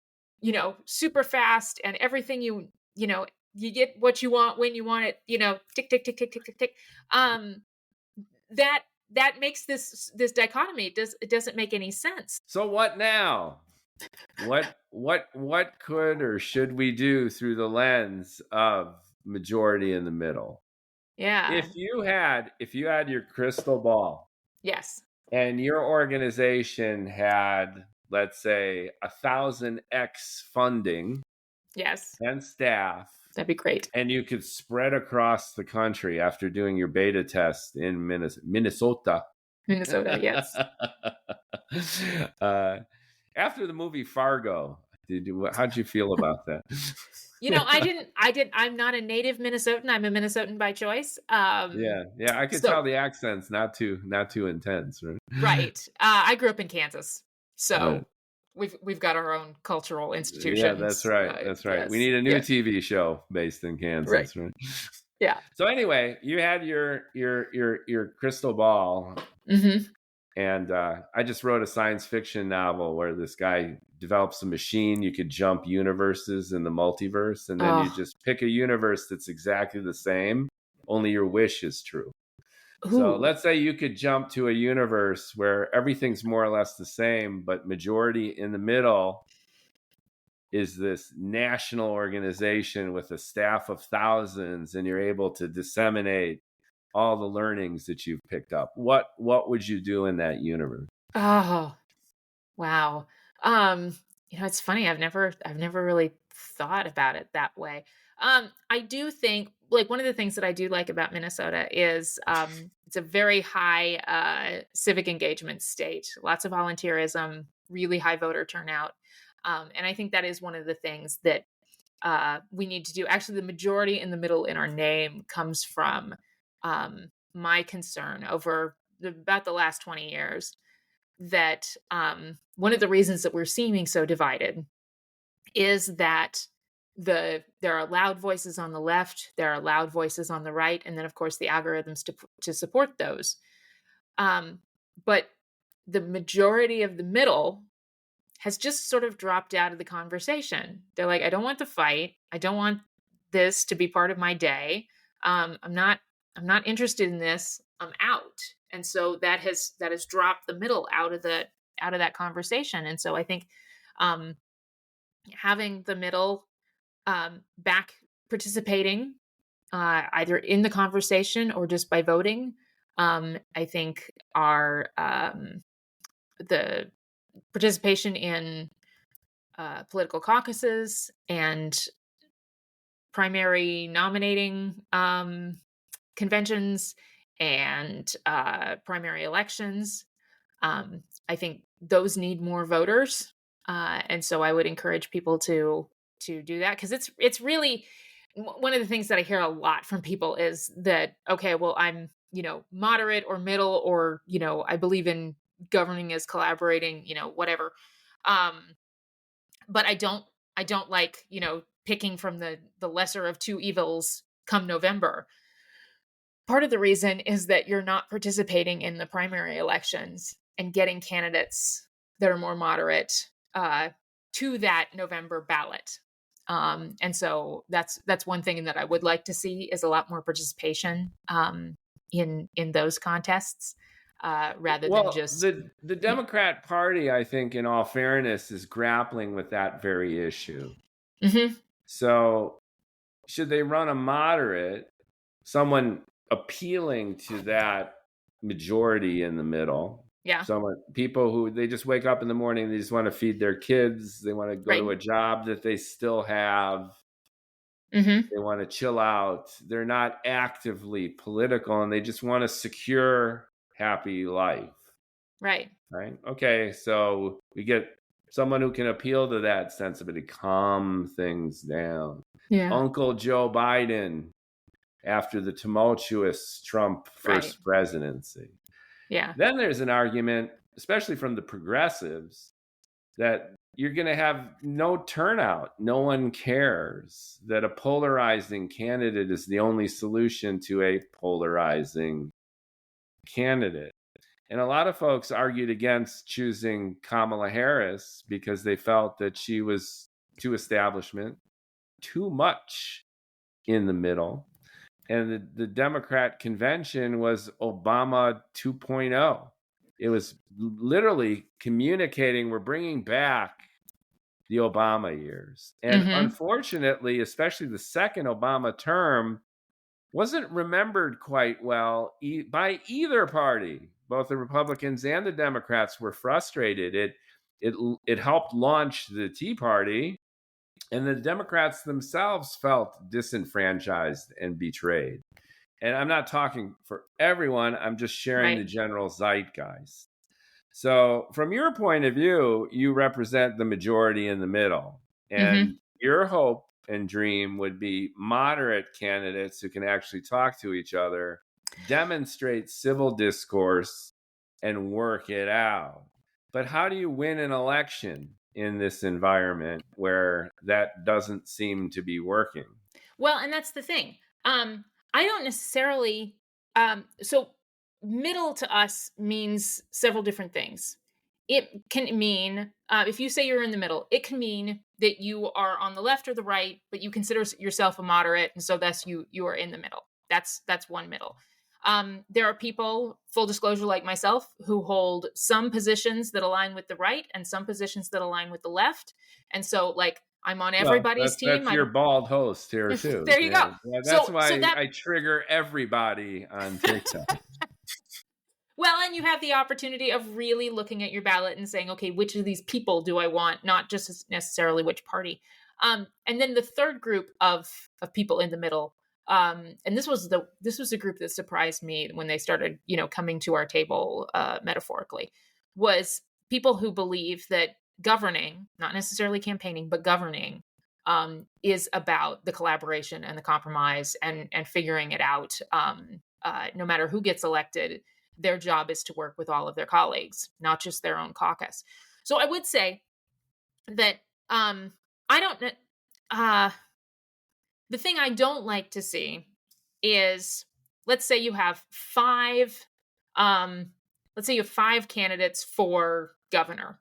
S2: super fast, and everything you get what you want when you want it, tick, tick, tick, tick, tick, tick, tick. That makes this dichotomy. It doesn't make any sense.
S1: So what now? What could or should we do through the lens of majority in the middle?
S2: Yeah.
S1: If you had your crystal ball,
S2: yes,
S1: and your organization had, let's say, 1,000x funding,
S2: yes,
S1: and staff,
S2: that'd be great.
S1: And you could spread across the country after doing your beta test in Minnesota.
S2: Minnesota, yes.
S1: After the movie Fargo, how'd you feel about that?
S2: I'm not a native Minnesotan. I'm a Minnesotan by choice.
S1: Yeah, I could tell the accent's not too intense, right?
S2: Right. I grew up in Kansas, so
S1: right.
S2: we've got our own cultural institutions.
S1: Yeah, that's right. That's right.
S2: Yes,
S1: we need a new TV show based in Kansas, right?
S2: Yeah.
S1: So anyway, you had your crystal ball.
S2: Mm-hmm.
S1: And I just wrote a science fiction novel where this guy develops a machine. You could jump universes in the multiverse, and then you just pick a universe that's exactly the same, only your wish is true. Ooh. So let's say you could jump to a universe where everything's more or less the same, but majority in the middle is this national organization with a staff of thousands, and you're able to disseminate all the learnings that you've picked up. What would you do in that universe?
S2: Oh, wow. It's funny. I've never really thought about it that way. I do think, like, one of the things that I do like about Minnesota is it's a very high civic engagement state. Lots of volunteerism, really high voter turnout. And I think that is one of the things that we need to do. Actually, the majority in the middle in our name comes from my concern over about the last 20 years that one of the reasons that we're seeming so divided is that there are loud voices on the left, there are loud voices on the right, and then of course the algorithms to support those. But the majority of the middle has just sort of dropped out of the conversation. They're like, I don't want the fight. I don't want this to be part of my day. I'm not interested in this. I'm out. And so that has dropped the middle out of that conversation. And so I think having the middle back participating either in the conversation or just by voting, I think are the participation in political caucuses and primary nominating conventions and primary elections. I think those need more voters, and so I would encourage people to do that, because it's really one of the things that I hear a lot from people is that, okay, well, I'm moderate or middle, or I believe in governing as collaborating, whatever, but I don't like picking from the lesser of two evils come November. Part of the reason is that you're not participating in the primary elections and getting candidates that are more moderate to that November ballot. And so that's one thing that I would like to see is a lot more participation in those contests rather than just
S1: the Democrat Party, I think, in all fairness, is grappling with that very issue.
S2: Mm-hmm.
S1: So should they run a moderate, someone appealing to that majority in the middle?
S2: Yeah.
S1: People who they just wake up in the morning, they just want to feed their kids, they want to go to a job that they still have.
S2: Mm-hmm.
S1: They want to chill out. They're not actively political, and they just want a secure, happy life.
S2: Right.
S1: Okay, so we get someone who can appeal to that sensibility, calm things down.
S2: Yeah.
S1: Uncle Joe Biden after the tumultuous Trump first presidency.
S2: Yeah.
S1: Then there's an argument, especially from the progressives, that you're going to have no turnout. No one cares. That a polarizing candidate is the only solution to a polarizing candidate. And a lot of folks argued against choosing Kamala Harris because they felt that she was too establishment, too much in the middle. And the Democrat convention was Obama 2.0. It was literally communicating, we're bringing back the Obama years. And unfortunately, especially the second Obama term, wasn't remembered quite well by either party. Both the Republicans and the Democrats were frustrated. It helped launch the Tea Party, and the Democrats themselves felt disenfranchised and betrayed. And I'm not talking for everyone, I'm just sharing the general zeitgeist. So from your point of view, you represent the majority in the middle. And your hope and dream would be moderate candidates who can actually talk to each other, demonstrate civil discourse, and work it out. But how do you win an election in this environment where that doesn't seem to be working?
S2: Well, and that's the thing. I don't necessarily. So middle to us means several different things. It can mean, if you say you're in the middle, it can mean that you are on the left or the right, but you consider yourself a moderate, and so thus you are in the middle. That's one middle. There are people, full disclosure, like myself, who hold some positions that align with the right and some positions that align with the left. And so, like, I'm on everybody's team.
S1: That's your bald host here too.
S2: There you go.
S1: Yeah, that's why I trigger everybody on TikTok.
S2: Well, and you have the opportunity of really looking at your ballot and saying, okay, which of these people do I want? Not just necessarily which party. And then the third group of people in the middle, and this was a group that surprised me when they started, coming to our table, metaphorically, was people who believe that governing, not necessarily campaigning, but governing, is about the collaboration and the compromise and figuring it out. No matter who gets elected, their job is to work with all of their colleagues, not just their own caucus. So I would say that the thing I don't like to see is, let's say you have five candidates for governor,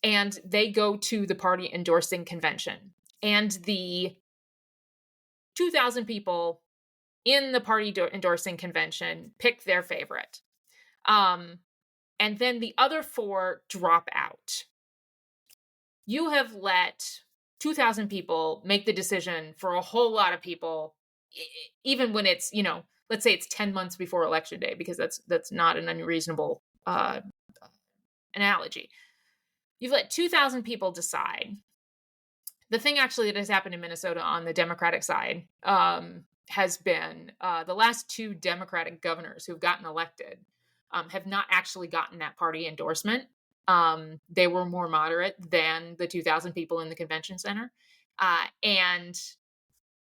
S2: and they go to the party endorsing convention, and the 2,000 people in the party endorsing convention pick their favorite. And then the other four drop out. You have let 2,000 people make the decision for a whole lot of people, even when it's, let's say it's 10 months before election day, because that's not an unreasonable analogy. You've let 2,000 people decide. The thing actually that has happened in Minnesota on the Democratic side has been the last two Democratic governors who've gotten elected have not actually gotten that party endorsement. They were more moderate than the 2,000 people in the convention center. And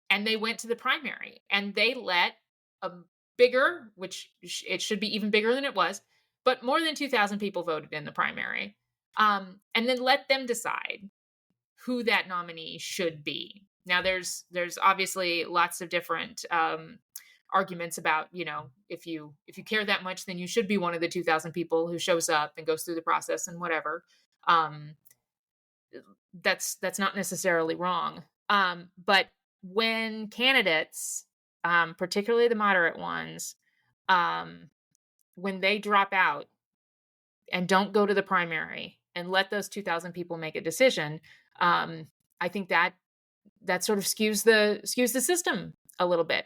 S2: they went to the primary, and they let a bigger, which it should be even bigger than it was, but more than 2,000 people voted in the primary. And then let them decide who that nominee should be. Now there's obviously lots of different arguments about, if you care that much, then you should be one of the 2,000 people who shows up and goes through the process and whatever. Um, that's not necessarily wrong. But when candidates, particularly the moderate ones, when they drop out and don't go to the primary and let those 2,000 people make a decision, I think that sort of skews the system a little bit.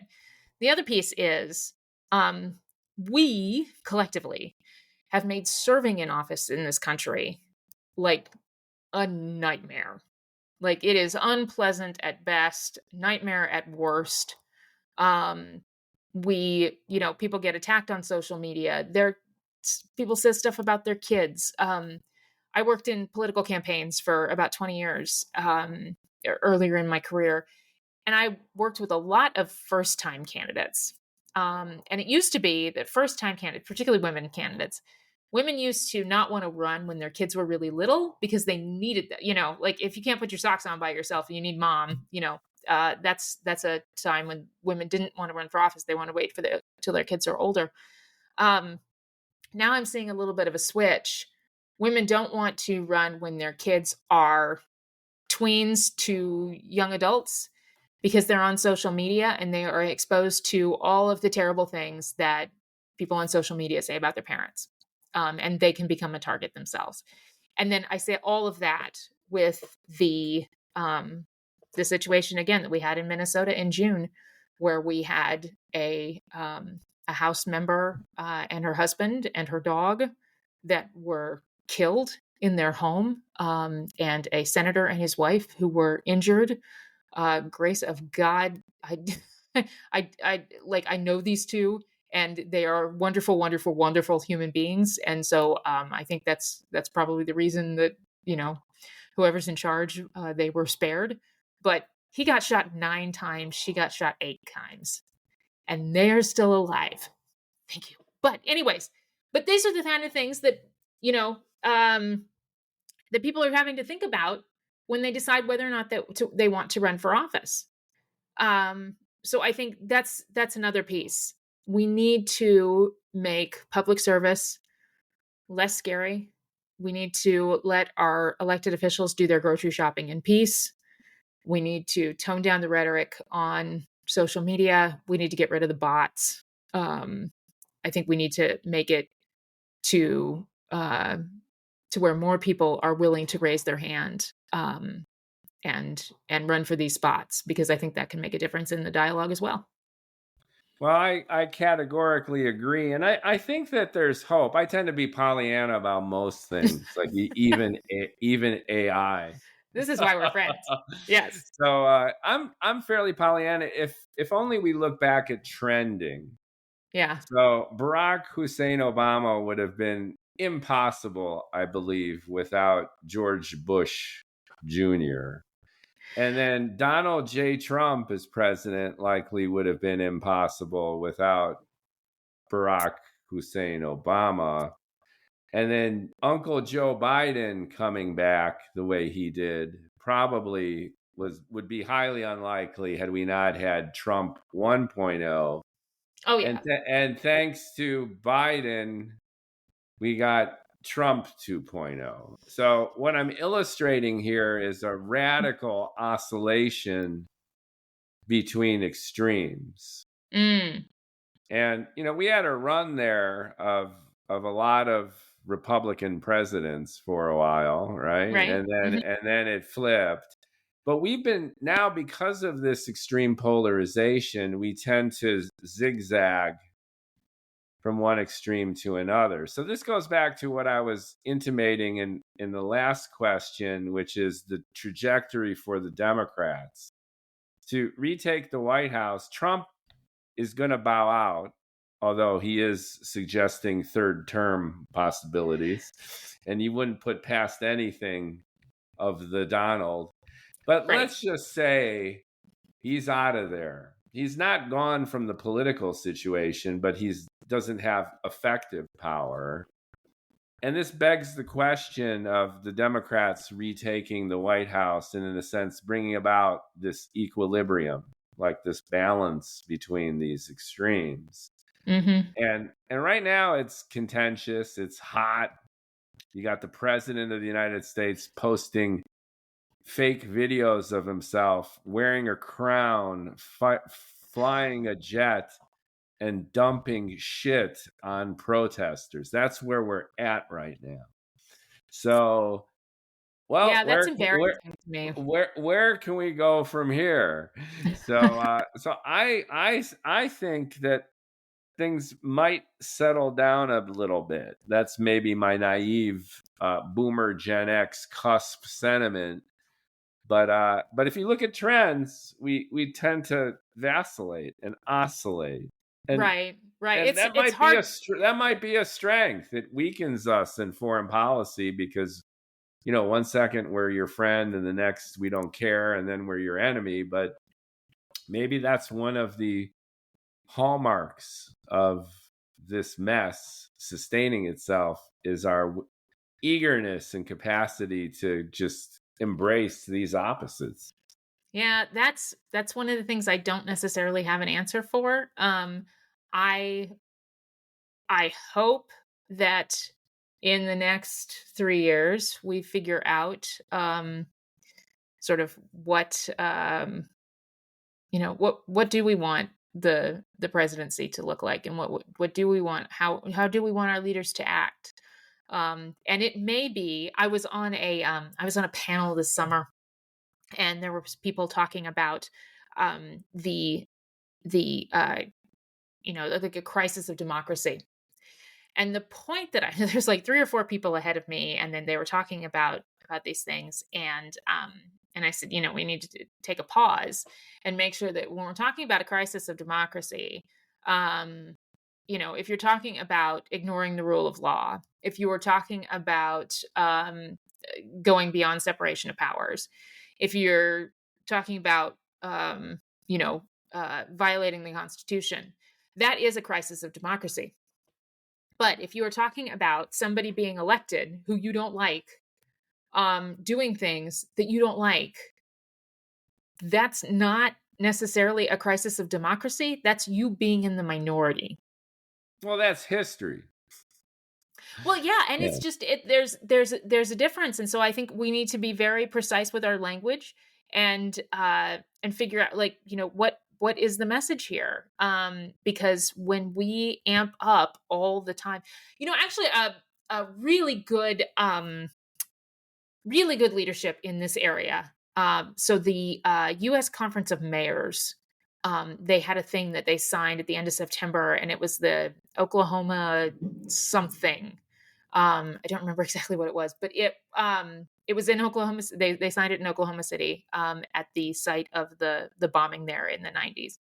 S2: The other piece is, we collectively have made serving in office in this country like a nightmare. Like, it is unpleasant at best, nightmare at worst. People get attacked on social media. People say stuff about their kids. I worked in political campaigns for about 20 years earlier in my career, and I worked with a lot of first-time candidates. And it used to be that first-time candidates, particularly women used to not want to run when their kids were really little because they needed that. Like, if you can't put your socks on by yourself and you need mom, that's a time when women didn't want to run for office. They want to wait till their kids are older. Now I'm seeing a little bit of a switch. Women don't want to run when their kids are tweens to young adults because they're on social media and they are exposed to all of the terrible things that people on social media say about their parents. And they can become a target themselves. And then I say all of that with the situation again that we had in Minnesota in June, where we had a House member and her husband and her dog that were killed in their home, and a senator and his wife who were injured. Grace of God, I know these two, and they are wonderful, wonderful, wonderful human beings. And so I think that's probably the reason that whoever's in charge, they were spared. But he got shot 9 times. She got shot 8 times, and they're still alive. Thank you. But anyways, these are the kind of things that that people are having to think about when they decide whether or not they want to run for office. So I think that's another piece. We need to make public service less scary. We need to let our elected officials do their grocery shopping in peace. We need to tone down the rhetoric on social media. We need to get rid of the bots. I think we need to make it to where more people are willing to raise their hand and run for these spots, because I think that can make a difference in the dialogue as well.
S1: Well, I categorically agree. And I think that there's hope. I tend to be Pollyanna about most things, like even AI.
S2: This is why we're friends. Yes.
S1: So I'm fairly Pollyanna if only we look back at trending.
S2: Yeah.
S1: So Barack Hussein Obama would have been impossible, I believe, without George Bush Jr. And then Donald J. Trump as president likely would have been impossible without Barack Hussein Obama. And then Uncle Joe Biden coming back the way he did probably would be highly unlikely had we not had Trump 1.0.
S2: Oh, yeah.
S1: And thanks to Biden, we got Trump 2.0. So what I'm illustrating here is a radical oscillation between extremes.
S2: Mm.
S1: And we had a run there of a lot of Republican presidents for a while, right? And then it flipped. But we've been now, because of this extreme polarization, we tend to zigzag from one extreme to another. So this goes back to what I was intimating in the last question, which is the trajectory for the Democrats. To retake the White House, Trump is going to bow out, although he is suggesting third term possibilities. And you wouldn't put past anything of the Donald. But let's just say he's out of there. He's not gone from the political situation, but he doesn't have effective power. And this begs the question of the Democrats retaking the White House and, in a sense, bringing about this equilibrium, like this balance between these extremes.
S2: Mm-hmm.
S1: And right now it's contentious. It's hot. You got the president of the United States posting fake videos of himself wearing a crown, flying a jet, and dumping shit on protesters. That's where we're at right now. So, well,
S2: Yeah, that's embarrassing to me.
S1: where can we go from here? So I think that things might settle down a little bit. That's maybe my naive boomer Gen X cusp sentiment. But if you look at trends, we tend to vacillate and oscillate, and
S2: Right, right.
S1: and that
S2: It's
S1: might be
S2: hard.
S1: a strength. It weakens us in foreign policy because, one second we're your friend and the next we don't care, and then we're your enemy. But maybe that's one of the hallmarks of this mess sustaining itself is our eagerness and capacity to just embrace these opposites.
S2: Yeah, that's one of the things I don't necessarily have an answer for. I I hope that in the next 3 years we figure out sort of what what do we want the presidency to look like, and what do we want, how do we want our leaders to act. And it may be, I was on a panel this summer, and there were people talking about the like a crisis of democracy. And the point that I there's like 3 or 4 people ahead of me, and then they were talking about these things, and I said, we need to take a pause and make sure that when we're talking about a crisis of democracy, um, if you're talking about ignoring the rule of law, if you were talking about going beyond separation of powers, if you're talking about violating the Constitution, that is a crisis of democracy. But if you are talking about somebody being elected who you don't like, doing things that you don't like, that's not necessarily a crisis of democracy. That's you being in the minority.
S1: Well, that's history.
S2: Well, yeah, and
S1: Yeah.
S2: it's just there's a difference, and so I think we need to be very precise with our language and figure out, like, what is the message here? Because when we amp up all the time, actually a really good leadership in this area. So the U.S. Conference of Mayors, they had a thing that they signed at the end of September, and it was the Oklahoma something. I don't remember exactly what it was, but it was in Oklahoma. They signed it in Oklahoma City, at the site of the bombing there in the 90s.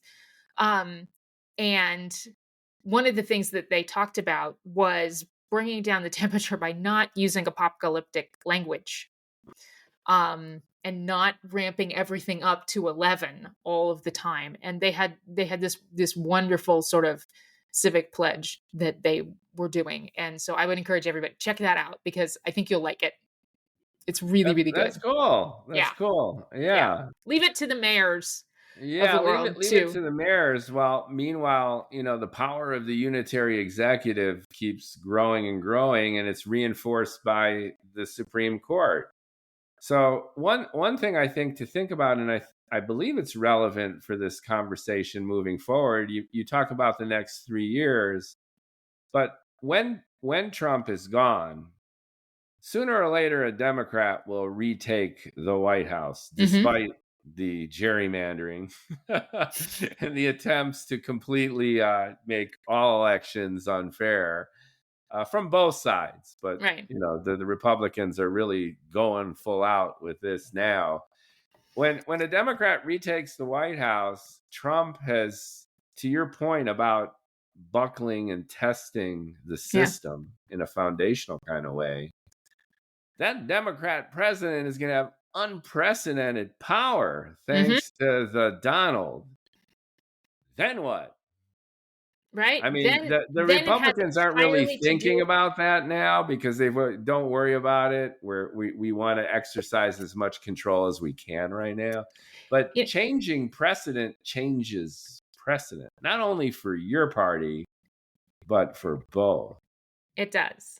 S2: And one of the things that they talked about was bringing down the temperature by not using apocalyptic language, and not ramping everything up to 11 all of the time. And they had this wonderful sort of civic pledge that they were doing. And so I would encourage everybody, check that out, because I think you'll like it. It's really, really
S1: That's
S2: good.
S1: cool. That's
S2: Yeah.
S1: cool.
S2: Yeah.
S1: Yeah.
S2: Leave it to the mayors of
S1: Yeah,
S2: the
S1: leave
S2: world
S1: it leave it
S2: to.
S1: to the mayors. While meanwhile, the power of the unitary executive keeps growing and growing, and it's reinforced by the Supreme Court. So one thing I think to think about, and I believe it's relevant for this conversation moving forward. You talk about the next 3 years, but when Trump is gone, sooner or later a Democrat will retake the White House,
S2: Mhm.
S1: despite the gerrymandering and the attempts to completely make all elections unfair from both sides. But
S2: Right.
S1: the Republicans are really going full out with this now. When a Democrat retakes the White House, Trump has, to your point about buckling and testing the
S2: Yeah.
S1: system in a foundational kind of way, that Democrat president is going to have unprecedented power
S2: Mhm.
S1: thanks to the Donald. Then what?
S2: Right?
S1: I mean, the
S2: Then it has
S1: Republicans aren't really
S2: entirely to
S1: thinking
S2: do.
S1: about that now because they don't worry about it. We want to exercise as much control as we can right now. But
S2: It,
S1: changing precedent changes precedent, not only for your party, but for both.
S2: it does.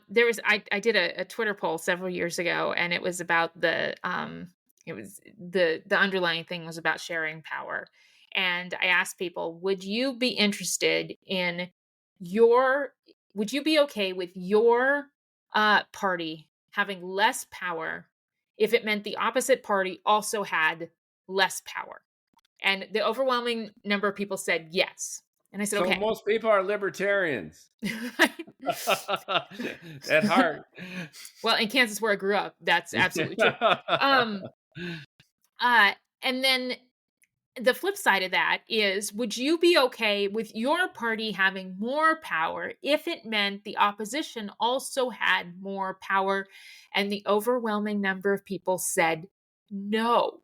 S2: There was I did a Twitter poll several years ago, and it was about it was the underlying thing was about sharing power. And I asked people, would you be interested in your would you be okay with your party having less power if it meant the opposite party also had less power? And the overwhelming number of people said yes. And I said,
S1: So
S2: okay.
S1: most people are libertarians at heart.
S2: Well, in Kansas, where I grew up, that's absolutely true. Um, uh, and then the flip side of that is, would you be okay with your party having more power if it meant the opposition also had more power? And the overwhelming number of people said no.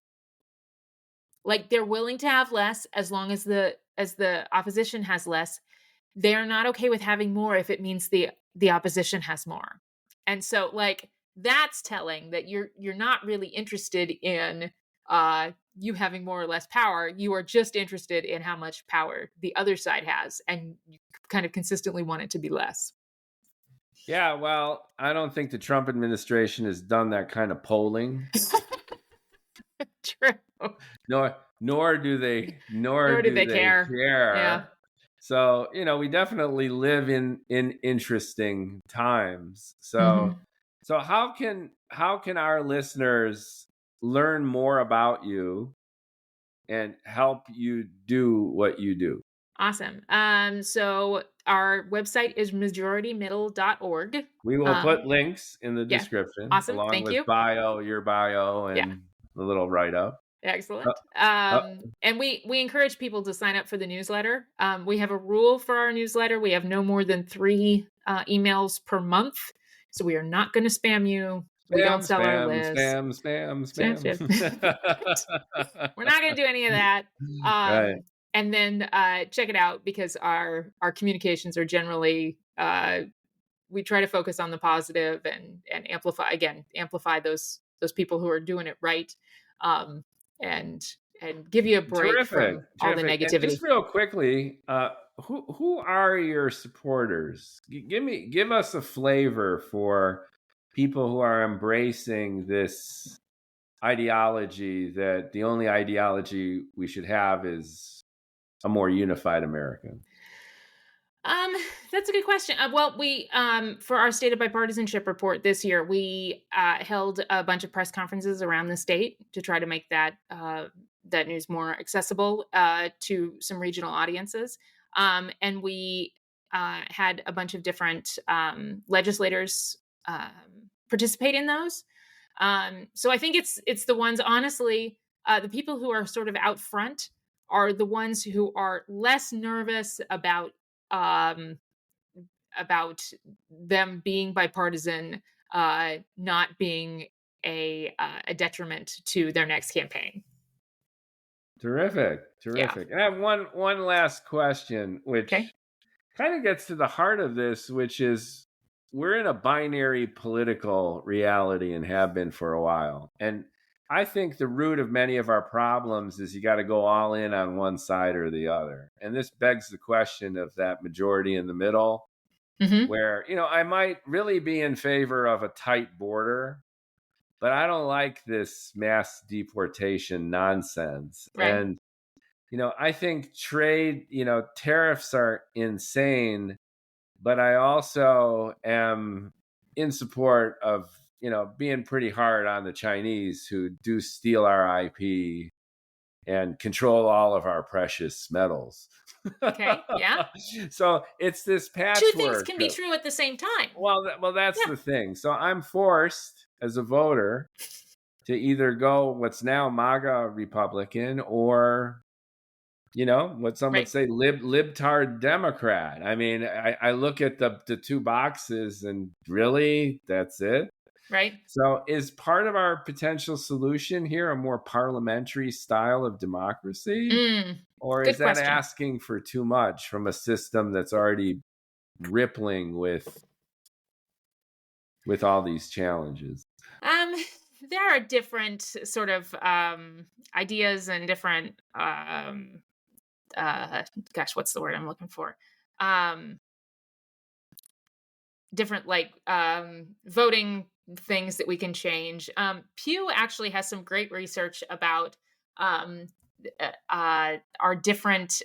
S2: Like, they're willing to have less as long as the opposition has less. They're not okay with having more if it means the opposition has more. And so, like, that's telling that you're not really interested in you having more or less power. You are just interested in how much power the other side has, and you kind of consistently want it to be less.
S1: Yeah, well, I don't think the Trump administration has done that kind of polling.
S2: True.
S1: Nor do they
S2: Nor did they care. Yeah.
S1: care. So, we definitely live in interesting times. So
S2: Hmm.
S1: how can our listeners learn more about you and help you do what you do?
S2: Awesome. So our website is majoritymiddle.org.
S1: We will put links in the
S2: Yeah.
S1: description
S2: Awesome.
S1: along
S2: Thank
S1: with
S2: you.
S1: your bio,
S2: Yeah.
S1: and the little write up.
S2: Excellent. And we encourage people to sign up for the newsletter. We have a rule for our newsletter. We have no more than 3 emails per month. So we are not going to spam you. We don't
S1: Spam,
S2: sell our
S1: spam,
S2: list.
S1: spam, spam,
S2: Spam, spam. We're not going to do any of that.
S1: Right.
S2: And then check it out, because our communications are generally we try to focus on the positive and amplify those people who are doing it right, um, and give you a break
S1: Terrific,
S2: from all the
S1: terrific. And
S2: negativity.
S1: just real quickly, who are your supporters? Give us a flavor for people who are embracing this ideology that the only ideology we should have is a more unified America.
S2: Um, that's a good question. Well, we for our state of bipartisanship report this year, we held a bunch of press conferences around the state to try to make that news more accessible to some regional audiences. And we had a bunch of different legislators participate in those. So I think it's the ones, honestly, the people who are sort of out front are the ones who are less nervous um, about them being bipartisan not being a detriment to their next campaign.
S1: Terrific,
S2: Yeah.
S1: terrific. And I have one last question, which
S2: Okay.
S1: kind of gets to the heart of this, which is we're in a binary political reality and have been for a while. And I think the root of many of our problems is you got to go all in on one side or the other. And this begs the question of that majority in the middle,
S2: Hmm.
S1: where, I might really be in favor of a tight border, but I don't like this mass deportation nonsense.
S2: Right.
S1: And I think trade, tariffs are insane, but I also am in support of, being pretty hard on the Chinese who do steal our IP and control all of our precious metals.
S2: Okay. Yeah.
S1: So it's this
S2: Two things
S1: patchwork.
S2: can be true at the same time.
S1: Well, that's
S2: Yeah.
S1: the thing. So I'm forced as a voter to either go what's now MAGA Republican or what some would
S2: Right.
S1: say libtard Democrat. I mean, I look at the two boxes and really that's it.
S2: Right.
S1: So is part of our potential solution here a more parliamentary style of democracy? Or
S2: Good
S1: is that
S2: question.
S1: asking for too much from a system that's already rippling with all these challenges?
S2: Um, there are different sort of ideas and different gosh, what's the word I'm looking for? Um, different voting things that we can change. Pew actually has some great research about um, our different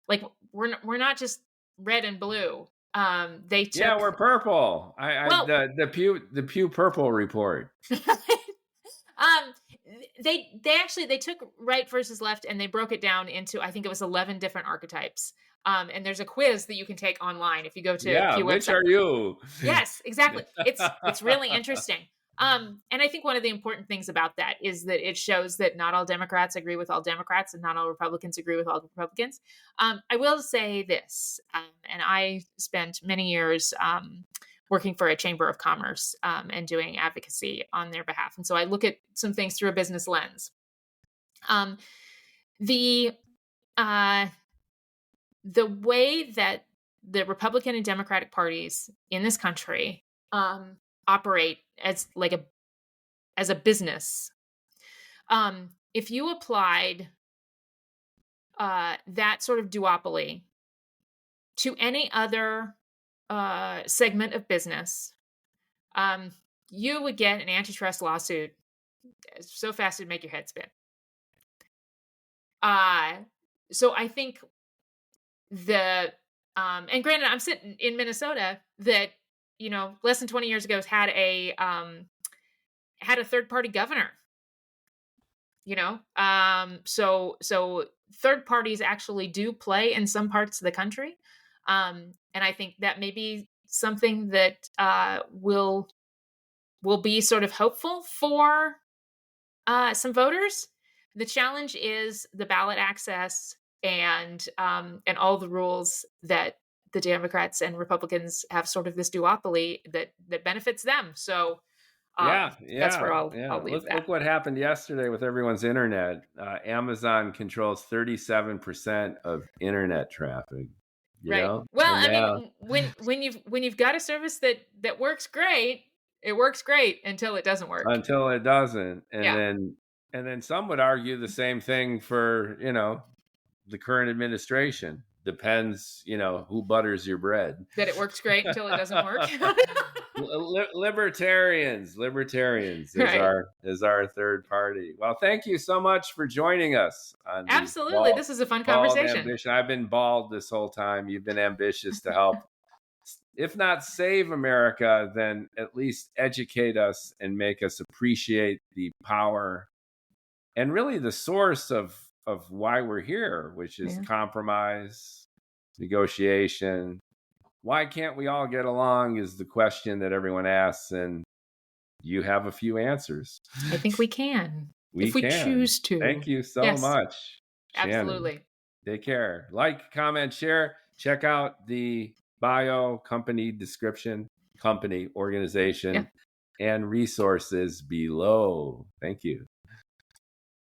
S2: like we're not just red and blue. They
S1: Yeah,
S2: took
S1: we're purple. I
S2: well
S1: the Pew Purple report.
S2: um they actually they took right versus left and they broke it down into, I think it was 11 different archetypes. And there's a quiz that you can take online if you go to
S1: Yeah,
S2: Pew
S1: which
S2: website.
S1: are you?
S2: Yes, exactly. It's really interesting. And I think one of the important things about that is that it shows that not all Democrats agree with all Democrats and not all Republicans agree with all Republicans. I will say this, and I spent many years working for a chamber of commerce and doing advocacy on their behalf, and so I look at some things through a business lens. Um, the uh, the way that the Republican and Democratic parties in this country operate as a business. If you applied that sort of duopoly to any other segment of business, um, you would get an antitrust lawsuit so fast it'd make your head spin. Uh, so I think the and granted, I'm sitting in Minnesota that less than 20 years ago had a third party governor. So third parties actually do play in some parts of the country, and I think that may be something that will be sort of hopeful for some voters. The challenge is the ballot access and all the rules that the Democrats and Republicans have sort of this duopoly that benefits them. So
S1: Yeah,
S2: that's where
S1: yeah,
S2: I'll
S1: yeah.
S2: leave
S1: Look,
S2: that.
S1: look what happened yesterday with everyone's internet. Amazon controls 37% of internet traffic.
S2: Right. Well,
S1: And
S2: I mean,
S1: now
S2: when you've got a service that works great, it works great until it doesn't work.
S1: until it doesn't,
S2: Yeah.
S1: and then some would argue the same thing for the current administration. Depends, who butters your bread.
S2: That it works great until it doesn't work.
S1: Libertarians is
S2: Right.
S1: our third party. Well, thank you so much for joining us on the
S2: Absolutely. This is a fun
S1: bald
S2: conversation.
S1: ambition. I've been bald this whole time. You've been ambitious to help, if not save America, then at least educate us and make us appreciate the power and really the source of why we're here, which is
S2: Yeah.
S1: compromise, negotiation. Why can't we all get along is the question that everyone asks, and you have a few answers.
S2: I think we can.
S1: We
S2: If we
S1: can.
S2: choose to.
S1: Thank you so
S2: Yes.
S1: much, Shannon.
S2: Absolutely.
S1: Take care. Like, comment, share. Check out the bio, company description, company, organization,
S2: Yeah.
S1: and resources below. Thank you.